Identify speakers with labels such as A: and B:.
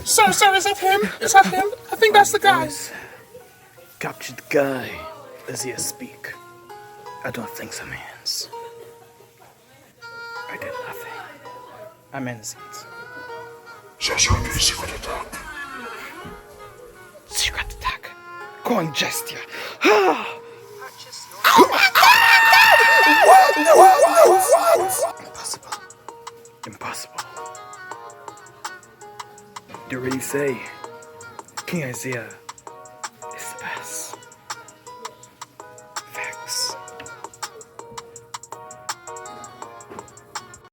A: Sir, is that him? Is that him? I think that's the guy.
B: Captured guy. Does he speak? I don't think so, man. I did nothing. I'm innocent.
A: Secret attack.
B: Secret attack. Going gesture. Impossible. Do you really say King Isaiah